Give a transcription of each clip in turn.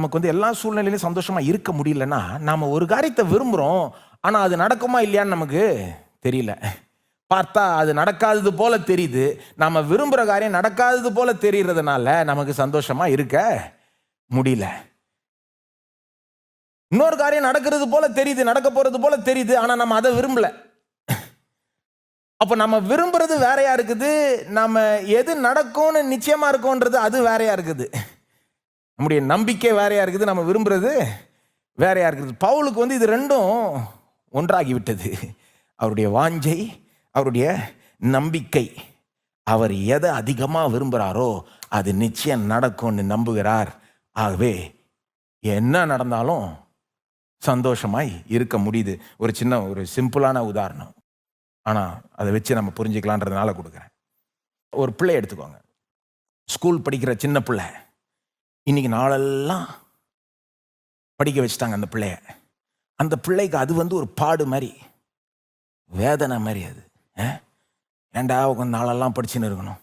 நமக்கு வந்து எல்லா சூழ்நிலையிலும் சந்தோஷமா இருக்க முடியலன்னா நாம ஒரு காரியத்தை விரும்புகிறோம், ஆனால் அது நடக்குமா இல்லையான்னு நமக்கு தெரியல. பார்த்தா அது நடக்காதது போல தெரியுது. நாம விரும்புகிற காரியம் நடக்காதது போல தெரிகிறதுனால நமக்கு சந்தோஷமா இருக்க முடியல. இன்னொரு காரியம் நடக்கிறது போல தெரியுது, நடக்க போறது போல தெரியுது, ஆனால் நம்ம அதை விரும்பல. அப்போ நம்ம விரும்புறது வேறையா இருக்குது, நம்ம எது நடக்கும்னு நிச்சயமா இருக்கும்ன்றது அது வேறையா இருக்குது. நம்முடைய நம்பிக்கை வேறையா இருக்குது, நம்ம விரும்புறது வேறையா இருக்குது. பவுலுக்கு வந்து இது ரெண்டும் ஒன்றாகி விட்டது. அவருடைய வாஞ்சை, அவருடைய நம்பிக்கை. அவர் எதை அதிகமாக விரும்புகிறாரோ அது நிச்சயம் நடக்கும்னு நம்புகிறார். ஆகவே என்ன நடந்தாலும் சந்தோஷமாய் இருக்க முடியுது. ஒரு சிம்பிளான உதாரணம், ஆனால் அதை வச்சு நம்ம புரிஞ்சுக்கலான்றதுனால கொடுக்குறேன். ஒரு பிள்ளை எடுத்துக்கோங்க, ஸ்கூல் படிக்கிற சின்ன பிள்ளை. இன்னைக்கு நாளெல்லாம் படிக்க வச்சுட்டாங்க அந்த பிள்ளைய. அந்த பிள்ளைக்கு அது வந்து ஒரு பாடு மாதிரி, வேதனை மாதிரி. அது ஏண்டா கொஞ்சம் நாளெல்லாம் படிச்சுன்னு இருக்கணும்.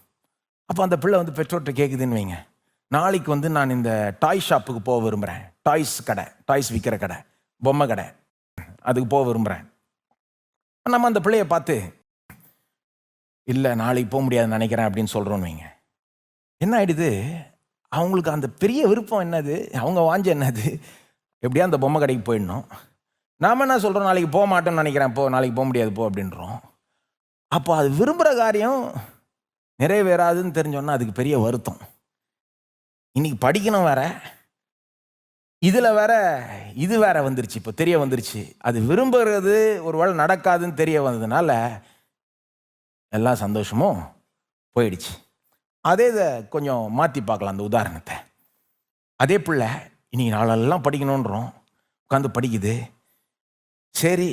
அப்போ அந்த பிள்ளை வந்து பெற்றோர்கிட்ட கேட்குதுன்னு வைங்க, நாளைக்கு வந்து நான் இந்த டாய் ஷாப்புக்கு போக விரும்புகிறேன், டாய்ஸ் கடை, டாய்ஸ் விற்கிற கடை, பொம்மை கடை, அதுக்கு போக விரும்புகிறேன். நம்ம அந்த பிள்ளைய பார்த்து இல்லை நாளைக்கு போக முடியாதுன்னு நினைக்கிறேன் அப்படின்னு சொல்கிறோன்னு வைங்க. என்ன ஆயிடுது, அவங்களுக்கு அந்த பெரிய விருப்பம் என்னது, அவங்க வாஞ்ச என்னது, எப்படியா அந்த பொம்மை கடைக்கு போயிடணும். நாம் என்ன சொல்கிறோம், நாளைக்கு போக மாட்டோம்னு நினைக்கிறேன், போ நாளைக்கு போக முடியாது போ அப்படின்றோம். அப்போ அது விரும்புகிற காரியம் நிறைவேறாதுன்னு தெரிஞ்சோன்னா அதுக்கு பெரிய வருத்தம். இன்னைக்கு படிக்கணும் வேற, இதில் வேற இது வேற வந்துருச்சு, இப்போ தெரிய வந்துருச்சு. அது விரும்புகிறது ஒரு வேளை நடக்காதுன்னு தெரிய வந்ததுனால எல்லா சந்தோஷமும் போயிடுச்சு. அதே இதை கொஞ்சம் மாற்றி பார்க்கலாம் அந்த உதாரணத்தை. அதே பிள்ளை இன்னைக்கு நாளெல்லாம் படிக்கணுன்றோம், உட்காந்து படிக்குது. சரி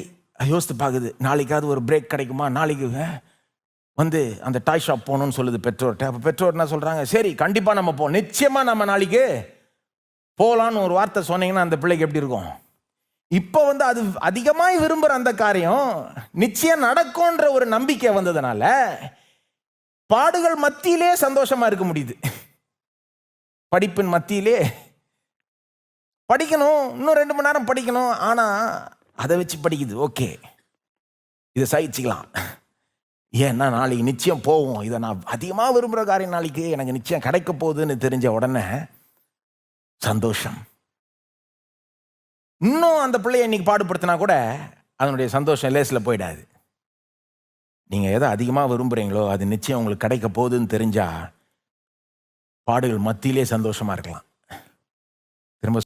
யோசித்து பார்க்குது, நாளைக்காவது ஒரு பிரேக் கிடைக்குமா, நாளைக்கு வந்து அந்த டாய் ஷாப் போகணும்னு சொல்லுது பெற்றோர்கிட்ட. அப்போ பெற்றோர் என்ன சொல்கிறாங்க, சரி கண்டிப்பாக நம்ம போவோம், நிச்சயமாக நம்ம நாளைக்கு போகலான்னு ஒரு வார்த்தை சொன்னீங்கன்னா அந்த பிள்ளைக்கு எப்படி இருக்கும்? இப்போ வந்து அது அதிகமாக விரும்புகிற அந்த காரியம் நிச்சயம் நடக்கும்ன்ற ஒரு நம்பிக்கை வந்ததுனால பாடுகள் மத்தியிலே சந்தோஷமா இருக்க முடியுது. படிப்பின் மத்தியிலே படிக்கணும், இன்னும் 2 மணி நேரம் படிக்கணும், ஆனால் அதை வச்சு படிக்குது. ஓகே, இதை சகிச்சுக்கலாம், ஏன்னா நாளைக்கு நிச்சயம் போவோம், இதை நான் அதிகமாக விரும்புகிற காரியம் நாளைக்கு எனக்கு நிச்சயம் கிடைக்க போகுதுன்னு தெரிஞ்ச உடனே சந்தோஷம். இன்னும் அந்த பிள்ளைய இன்னைக்கு பாடுபடுத்தினா கூட அதனுடைய சந்தோஷம் லேசில் போயிடாது. நீங்கள் எதை அதிகமாக விரும்புகிறீங்களோ அது நிச்சயம் உங்களுக்கு கிடைக்க போகுதுன்னு தெரிஞ்சா பாடுகள் மத்தியிலே சந்தோஷமாக இருக்கலாம்.